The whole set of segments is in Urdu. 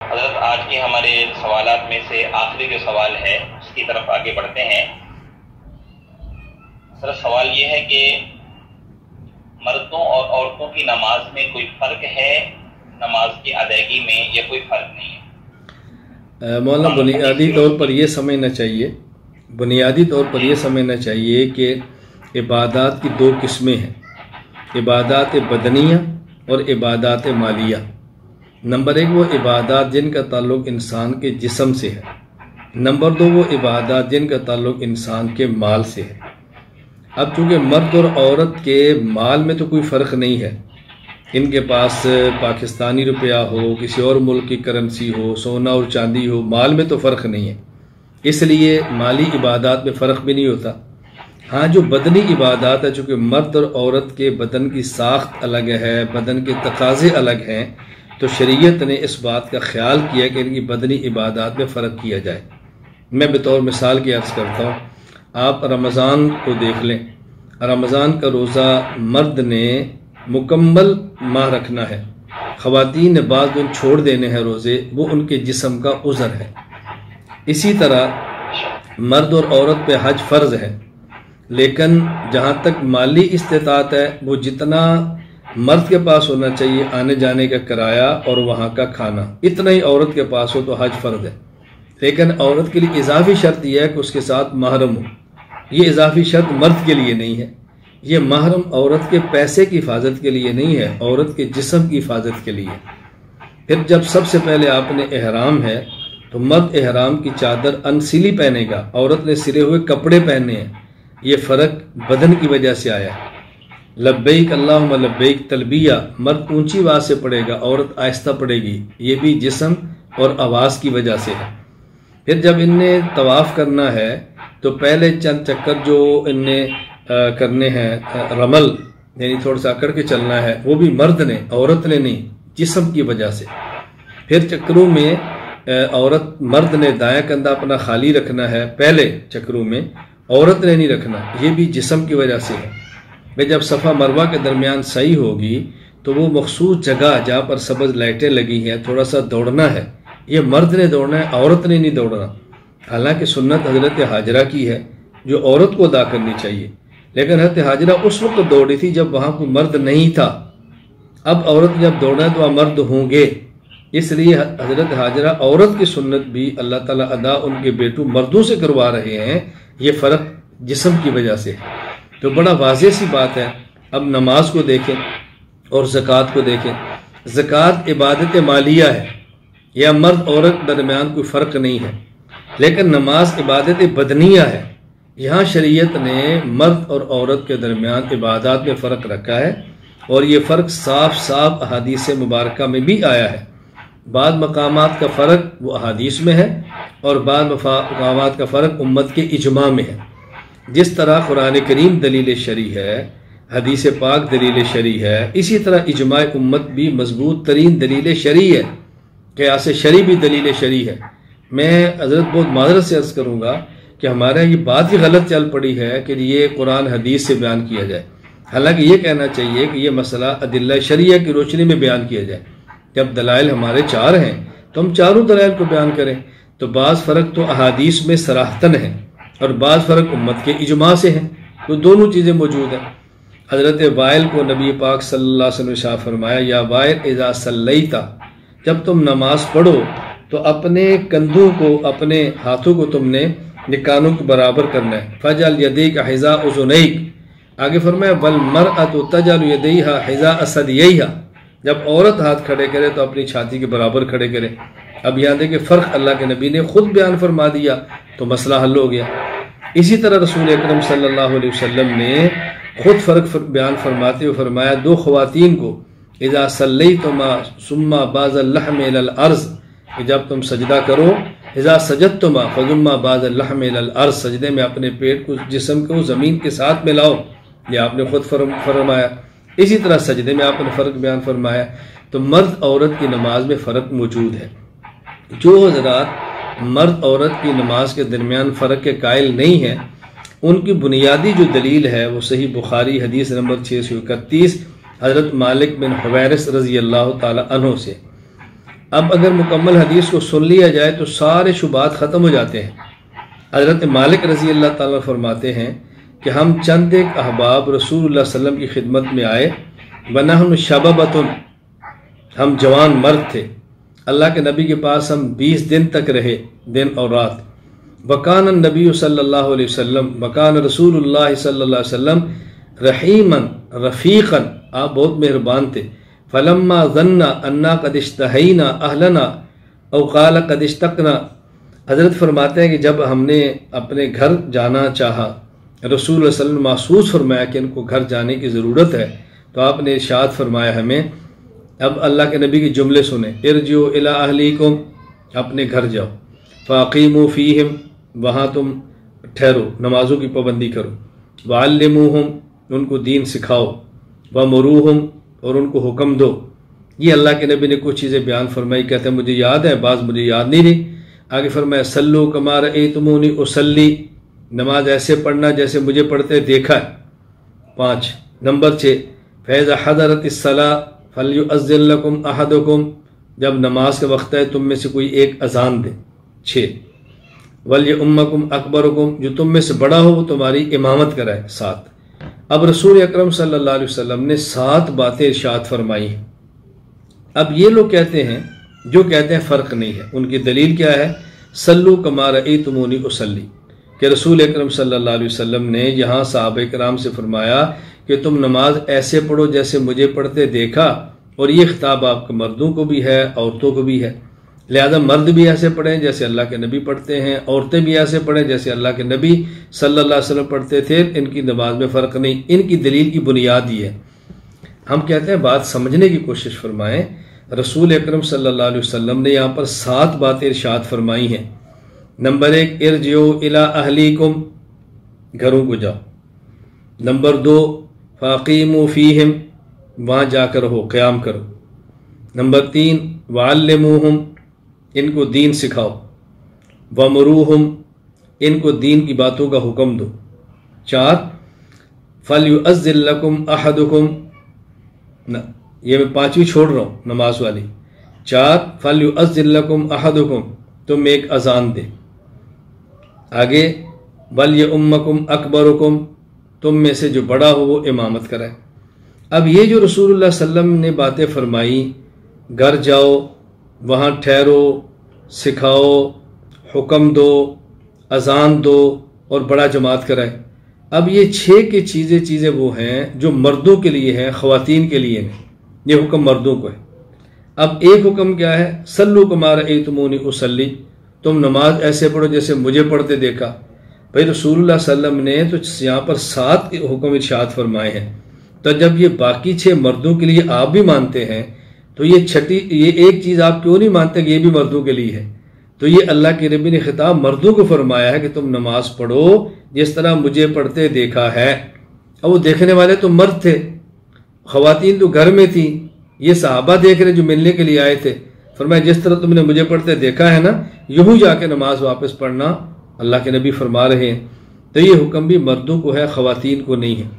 حضرت آج کے ہمارے سوالات میں سے آخری جو سوال ہے اس کی طرف آگے بڑھتے ہیں۔ سر سوال یہ ہے کہ مردوں اور عورتوں کی نماز میں کوئی فرق ہے نماز کی ادائیگی میں یا کوئی فرق نہیں ہے؟ مولانا بنیادی طور پر یہ سمجھنا چاہیے کہ عبادات کی دو قسمیں ہیں، عبادات بدنیہ اور عبادات مالیہ۔ نمبر ایک وہ عبادات جن کا تعلق انسان کے جسم سے ہے، نمبر دو وہ عبادات جن کا تعلق انسان کے مال سے ہے۔ اب چونکہ مرد اور عورت کے مال میں تو کوئی فرق نہیں ہے، ان کے پاس پاکستانی روپیہ ہو، کسی اور ملک کی کرنسی ہو، سونا اور چاندی ہو، مال میں تو فرق نہیں ہے، اس لیے مالی عبادات میں فرق بھی نہیں ہوتا۔ ہاں جو بدنی عبادات ہے، چونکہ مرد اور عورت کے بدن کی ساخت الگ ہے، بدن کے تقاضے الگ ہیں، تو شریعت نے اس بات کا خیال کیا کہ ان کی بدنی عبادات میں فرق کیا جائے۔ میں بطور مثال کی عرض کرتا ہوں، آپ رمضان کو دیکھ لیں، رمضان کا روزہ مرد نے مکمل ماہ رکھنا ہے، خواتین نے بعض دن چھوڑ دینے ہیں روزے، وہ ان کے جسم کا عذر ہے۔ اسی طرح مرد اور عورت پہ حج فرض ہے، لیکن جہاں تک مالی استطاعت ہے وہ جتنا مرد کے پاس ہونا چاہیے آنے جانے کا کرایہ اور وہاں کا کھانا، اتنا ہی عورت کے پاس ہو تو حج فرض ہے۔ لیکن عورت کے لیے اضافی شرط یہ ہے کہ اس کے ساتھ محرم ہو، یہ اضافی شرط مرد کے لیے نہیں ہے۔ یہ محرم عورت کے پیسے کی حفاظت کے لیے نہیں ہے، عورت کے جسم کی حفاظت کے لیے۔ پھر جب سب سے پہلے آپ نے احرام ہے تو مرد احرام کی چادر انسلی پہنے گا، عورت نے سلے ہوئے کپڑے پہنے ہیں۔ یہ فرق بدن کی وجہ سے آیا ہے۔ لبیک اللہم لبیک تلبیہ مرد اونچی آواز سے پڑھے گا، عورت آہستہ پڑھے گی، یہ بھی جسم اور آواز کی وجہ سے ہے۔ پھر جب ان نے طواف کرنا ہے تو پہلے چند چکر جو ان نے کرنے ہیں رمل، یعنی تھوڑا سا اکڑ کے چلنا ہے، وہ بھی مرد نے، عورت نے نہیں، جسم کی وجہ سے۔ پھر چکروں میں مرد نے دایاں کندھا اپنا خالی رکھنا ہے پہلے چکروں میں، عورت نے نہیں رکھنا، یہ بھی جسم کی وجہ سے ہے۔ جب صفا مروہ کے درمیان سعی ہوگی تو وہ مخصوص جگہ جہاں پر سبز لائٹیں لگی ہیں تھوڑا سا دوڑنا ہے، یہ مرد نے دوڑنا ہے، عورت نے نہیں دوڑنا۔ حالانکہ سنت حضرت حاجرہ کی ہے جو عورت کو ادا کرنی چاہیے، لیکن حضرت حاجرہ اس وقت دوڑی تھی جب وہاں کوئی مرد نہیں تھا۔ اب عورت جب دوڑنا ہے تو وہاں مرد ہوں گے، اس لیے حضرت حاجرہ عورت کی سنت بھی اللہ تعالیٰ ادا ان کے بیٹوں مردوں سے کروا رہے ہیں، یہ فرق جسم کی وجہ سے ہے۔ تو بڑا واضح سی بات ہے۔ اب نماز کو دیکھیں اور زکوٰۃ کو دیکھیں، زکوٰۃ عبادت مالیہ ہے، یا مرد عورت درمیان کوئی فرق نہیں ہے، لیکن نماز عبادت بدنیہ ہے۔ یہاں شریعت نے مرد اور عورت کے درمیان عبادات میں فرق رکھا ہے، اور یہ فرق صاف صاف احادیث مبارکہ میں بھی آیا ہے۔ بعض مقامات کا فرق وہ احادیث میں ہے، اور بعض مقامات کا فرق امت کے اجماع میں ہے۔ جس طرح قرآن کریم دلیل شرعی ہے، حدیث پاک دلیل شرعی ہے، اسی طرح اجماع امت بھی مضبوط ترین دلیل شرعی ہے، قیاس شرعی بھی دلیل شرعی ہے۔ میں حضرت بہت معذرت سے عرض کروں گا کہ ہمارے یہ بات ہی غلط چل پڑی ہے کہ یہ قرآن حدیث سے بیان کیا جائے، حالانکہ یہ کہنا چاہیے کہ یہ مسئلہ ادلہ شرعیہ کی روشنی میں بیان کیا جائے۔ جب دلائل ہمارے چار ہیں تو ہم چاروں دلائل کو بیان کریں، تو بعض فرق تو احادیث میں صراحتاً ہے اور بعض فرق امت کے اجماع سے ہیں، تو دونوں چیزیں موجود ہیں۔ حضرت وائل کو نبی پاک صلی اللہ علیہ وسلم نے ارشاد فرمایا، یا وائل اذا صلیت، جب تم نماز پڑھو تو اپنے کندھوں کو، اپنے ہاتھوں کو تم نے کانوں کے برابر کرنا ہے۔ فجعل یدیک حذاء اذنیک، آگے فرمایا والمرأۃ تجعل یدیہا حذاء ثدییہا، جب عورت ہاتھ کھڑے کرے تو اپنی چھاتی کے برابر کھڑے کرے۔ اب یہاں دیکھیں فرق اللہ کے نبی نے خود بیان فرما دیا تو مسئلہ حل ہو گیا۔ اسی طرح رسول اکرم صلی اللہ علیہ وسلم نے خود فرق بیان فرماتے ہوئے فرمایا، دو خواتین کو اذا صلیتما ثم باز اللحم الی الارض، جب تم سجدہ کرو، اذا سجدتما فضم باز اللحم الی الارض، سجدے میں اپنے پیٹ کو، جسم کو زمین کے ساتھ ملاؤ، یہ آپ نے خود فرمایا۔ اسی طرح سجدے میں آپ نے فرق بیان فرمایا۔ تو مرد عورت کی نماز میں فرق موجود ہے۔ جو حضرات مرد عورت کی نماز کے درمیان فرق کے قائل نہیں ہیں، ان کی بنیادی جو دلیل ہے وہ صحیح بخاری حدیث نمبر 631 حضرت مالک بن حویرث رضی اللہ تعالی عنہ سے، اب اگر مکمل حدیث کو سن لیا جائے تو سارے شبہات ختم ہو جاتے ہیں۔ حضرت مالک رضی اللہ تعالیٰ فرماتے ہیں کہ ہم چند ایک احباب رسول اللہ صلی اللہ علیہ وسلم کی خدمت میں آئے، وَنَحْنُ شَبَبَةٌ، ہم جوان مرد تھے، اللہ کے نبی کے پاس ہم 20 دن تک رہے، دن اور رات۔ وَكَانَ النَّبِيُّ صلی اللہ علیہ وسلم وَكَانَ رسول اللہ صلی اللہ علیہ وسلم رحیمًا رفیقًا، آپ بہت مہربان تھے۔ فَلَمَّا ظَنَّ أَنَّا قَدْ اشْتَهَيْنَا أَهْلَنَا أَوْ قَالَ قَدْ اشْتَقْنَا، حضرت فرماتے ہیں کہ جب ہم نے اپنے گھر جانا چاہا، رسول اللہ صلی اللہ علیہ وسلم محسوس فرمایا کہ ان کو گھر جانے کی ضرورت ہے، تو آپ نے ارشاد فرمایا ہمیں، اب اللہ کے نبی کے جملے سنیں، ارجعوا الی اہلیکم، اپنے گھر جاؤ، فاقیموا فیہم، وہاں تم ٹھہرو، نمازوں کی پابندی کرو، وعلموہم، ان کو دین سکھاؤ، وامروہم، اور ان کو حکم دو۔ یہ اللہ کے نبی نے کچھ چیزیں بیان فرمائی، کہتے ہیں مجھے یاد ہے، بعض مجھے یاد نہیں رہی۔ آگے فرمایا صلو کما رأیتمونی اصلی، نماز ایسے پڑھنا جیسے مجھے پڑھتے دیکھا ہے۔ 5 نمبر 6 فَإِذَا حَضَرَتِ الصَّلَاةُ فَلْيُؤَذِّن لَكُمْ أَحَدُكُمْ، جب نماز کا وقت ہے تم میں سے کوئی ایک اذان دے۔ 6 وَلْيَؤُمَّكُمْ أَكْبَرُكُمْ، جو تم میں سے بڑا ہو وہ تمہاری امامت کرائے۔ 7 اب رسول اکرم صلی اللہ علیہ وسلم نے 7 باتیں ارشاد فرمائی ہیں۔ اب یہ لوگ کہتے ہیں، جو کہتے ہیں فرق نہیں ہے، ان کی دلیل کیا ہے؟ صلو کما رأیتمونی اصلی، کہ رسول اکرم صلی اللہ علیہ وسلم نے یہاں صحابہ کرام سے فرمایا کہ تم نماز ایسے پڑھو جیسے مجھے پڑھتے دیکھا، اور یہ خطاب آپ کے مردوں کو بھی ہے، عورتوں کو بھی ہے، لہذا مرد بھی ایسے پڑھیں جیسے اللہ کے نبی پڑھتے ہیں، عورتیں بھی ایسے پڑھیں جیسے اللہ کے نبی صلی اللہ علیہ وسلم پڑھتے تھے، ان کی نماز میں فرق نہیں۔ ان کی دلیل کی بنیاد یہ ہے۔ ہم کہتے ہیں بات سمجھنے کی کوشش فرمائیں، رسول اکرم صلی اللہ علیہ وسلم نے یہاں پر 7 باتیں ارشاد فرمائی ہیں۔ نمبر 1 ارجعوا الی اہلیکم، گھروں کو جاؤ۔ نمبر 2 فاقیموا فیہم، وہاں جا کر رہو، قیام کرو۔ نمبر 3 وعلموہم، ان کو دین سکھاؤ۔ وامروہم، ان کو دین کی باتوں کا حکم دو۔ 4 فلیؤذن لکم احدکم، یہ میں 5ویں چھوڑ رہا ہوں نماز والی۔ 4 فلیؤذن لکم احدکم، تم ایک اذان دے۔ آگے ولیؤمکم اکبرکم، تم میں سے جو بڑا ہو وہ امامت کرائے۔ اب یہ جو رسول اللہ صلی اللہ علیہ وسلم نے باتیں فرمائی، گھر جاؤ، وہاں ٹھہرو، سکھاؤ، حکم دو، اذان دو اور بڑا جماعت کرائے، اب یہ 6 کی چیزیں وہ ہیں جو مردوں کے لیے ہیں، خواتین کے لیے نہیں، یہ حکم مردوں کو ہے۔ اب ایک حکم کیا ہے؟ صلو کما رأیتمونی اصلی، تم نماز ایسے پڑھو جیسے مجھے پڑھتے دیکھا۔ بھائی رسول اللہ صلی اللہ علیہ وسلم نے تو یہاں پر 7 حکم ارشاد فرمائے ہیں، تو جب یہ باقی 6 مردوں کے لیے آپ بھی مانتے ہیں تو یہ ایک چیز آپ کیوں نہیں مانتے کہ یہ بھی مردوں کے لیے ہے؟ تو یہ اللہ کے نبی نے خطاب مردوں کو فرمایا ہے کہ تم نماز پڑھو جس طرح مجھے پڑھتے دیکھا ہے۔ اب وہ دیکھنے والے تو مرد تھے، خواتین تو گھر میں تھیں، یہ صحابہ دیکھ رہے جو ملنے کے لیے آئے تھے، فرمایا جس طرح تم نے مجھے پڑھتے دیکھا ہے نا، یوں جا کے نماز واپس پڑھنا، اللہ کے نبی فرما رہے ہیں۔ تو یہ حکم بھی مردوں کو ہے، خواتین کو نہیں ہے۔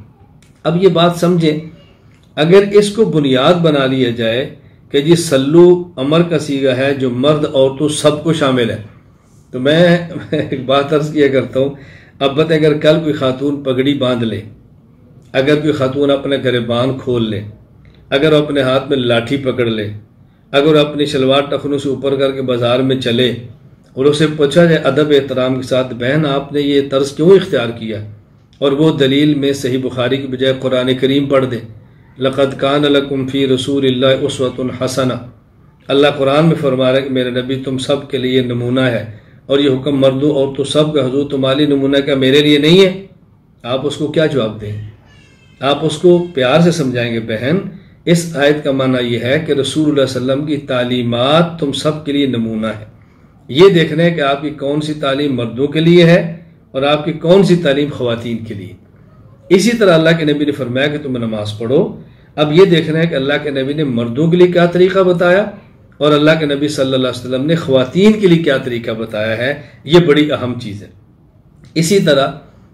اب یہ بات سمجھیں، اگر اس کو بنیاد بنا لیا جائے کہ جی سلو امر کا صیغہ ہے جو مرد عورتوں سب کو شامل ہے، تو میں ایک بات عرض کیا کرتا ہوں، اب بت اگر کل کوئی خاتون پگڑی باندھ لے، اگر کوئی خاتون اپنے گریبان کھول لے، اگر وہ اپنے ہاتھ میں لاٹھی پکڑ لے، اگر وہ اپنی شلوار ٹخنوں سے اوپر کر کے بازار میں چلے اور اسے پوچھا جائے ادب احترام کے ساتھ بہن آپ نے یہ طرز کیوں اختیار کیا، اور وہ دلیل میں صحیح بخاری کی بجائے قرآن کریم پڑھ دے، لقد کان لکم فی رسول اللہ اسوۃ حسنہ، اللہ قرآن میں فرما رہا ہے کہ میرے نبی تم سب کے لیے نمونہ ہے، اور یہ حکم مردوں اور تو سب کا حضور تمہارے نمونہ کا میرے لیے نہیں ہے، آپ اس کو کیا جواب دیں؟ آپ اس کو پیار سے سمجھائیں گے بہن اس آیت کا معنی یہ ہے کہ رسول اللہ صلی اللہ علیہ وسلم کی تعلیمات تم سب کے لیے نمونہ ہے، یہ دیکھنا ہے کہ آپ کی کون سی تعلیم مردوں کے لیے ہے اور آپ کی کون سی تعلیم خواتین کے لیے۔ اسی طرح اللہ کے نبی نے فرمایا کہ تم نماز پڑھو، اب یہ دیکھنا ہے کہ اللہ کے نبی نے مردوں کے لیے کیا طریقہ بتایا اور اللہ کے نبی صلی اللہ علیہ وسلم نے خواتین کے لیے کیا طریقہ بتایا ہے، یہ بڑی اہم چیز ہے۔ اسی طرح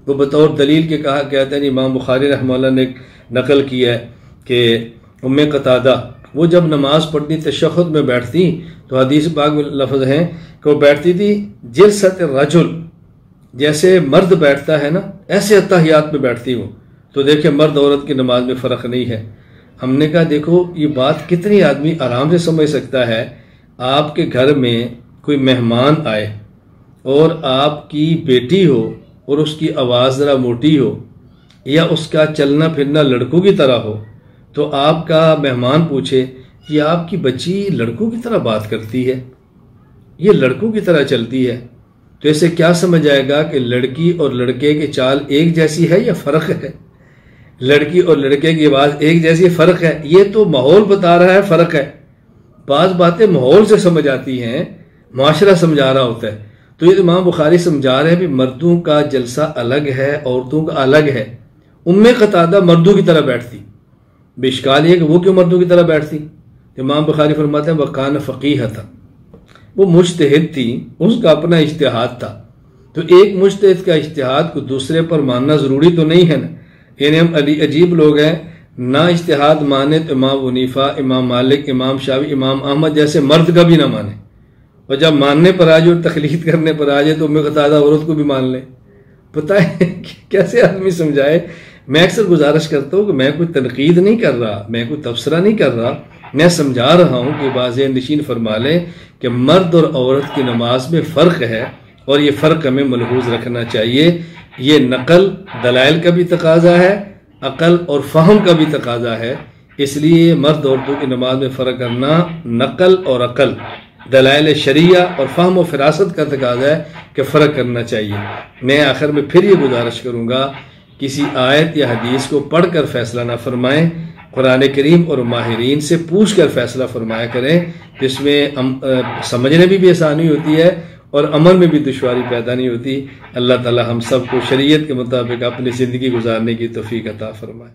وہ بطور دلیل کے کہا کہتے ہیں امام بخاری رحمہ اللہ نے نقل کیا ہے کہ ام قتادہ وہ جب نماز پڑھتی تشہد میں بیٹھتی تو حدیث پاک میں لفظ ہیں کہ وہ بیٹھتی تھی جلسۃ الرجل، جیسے مرد بیٹھتا ہے نا ایسے اتحیات میں بیٹھتی وہ. تو دیکھیں مرد عورت کی نماز میں فرق نہیں ہے. ہم نے کہا دیکھو یہ بات کتنی آدمی آرام سے سمجھ سکتا ہے. آپ کے گھر میں کوئی مہمان آئے اور آپ کی بیٹی ہو اور اس کی آواز ذرا موٹی ہو یا اس کا چلنا پھرنا لڑکوں کی طرح ہو، تو آپ کا مہمان پوچھے کہ آپ کی بچی لڑکوں کی طرح بات کرتی ہے، یہ لڑکوں کی طرح چلتی ہے، تو اسے کیا سمجھ آئے گا کہ لڑکی اور لڑکے کی چال ایک جیسی ہے یا فرق ہے؟ لڑکی اور لڑکے کی آواز ایک جیسی فرق ہے؟ یہ تو ماحول بتا رہا ہے فرق ہے. بعض باتیں ماحول سے سمجھ آتی ہیں، معاشرہ سمجھا رہا ہوتا ہے. تو یہ امام بخاری سمجھا رہے ہیں بھی مردوں کا جلسہ الگ ہے، عورتوں کا الگ ہے. قتادہ مردوں کی طرح بیٹھتی، بے اشکال یہ کہ وہ کیوں مردوں کی طرح بیٹھتی؟ امام بخاری فرماتے ہیں وَكَانَ فَقِيهَةً، وہ مجتہد تھی، اس کا اپنا اجتہاد تھا. تو ایک مجتہد کا اجتہاد کو دوسرے پر ماننا ضروری تو نہیں ہے نا. یعنی ہم عجیب لوگ ہیں، نہ اجتہاد مانے تو امام حنیفہ، امام مالک، امام شافعی، امام احمد جیسے مرد کا بھی نہ مانے، اور جب ماننے پر آ جائے اور تقلید کرنے پر آ جائے تو قتادہ عورت کو بھی مان لے. پتہ ہے کیسے آدمی سمجھائے. میں اکثر گزارش کرتا ہوں کہ میں کوئی تنقید نہیں کر رہا، میں کوئی تبصرہ نہیں کر رہا، میں سمجھا رہا ہوں کہ واضح نشین فرما لیں کہ مرد اور عورت کی نماز میں فرق ہے، اور یہ فرق ہمیں ملحوظ رکھنا چاہیے. یہ نقل دلائل کا بھی تقاضا ہے، عقل اور فہم کا بھی تقاضا ہے. اس لیے مرد عورتوں کی نماز میں فرق کرنا نقل اور عقل، دلائل شریعہ اور فہم و فراست کا تقاضا ہے کہ فرق کرنا چاہیے. میں آخر میں پھر یہ گزارش کروں گا، کسی آیت یا حدیث کو پڑھ کر فیصلہ نہ فرمائیں، قرآن کریم اور ماہرین سے پوچھ کر فیصلہ فرمایا کریں، جس میں سمجھنے بھی آسانی ہوتی ہے اور عمل میں بھی دشواری پیدا نہیں ہوتی. اللہ تعالی ہم سب کو شریعت کے مطابق اپنی زندگی گزارنے کی توفیق عطا فرمائے.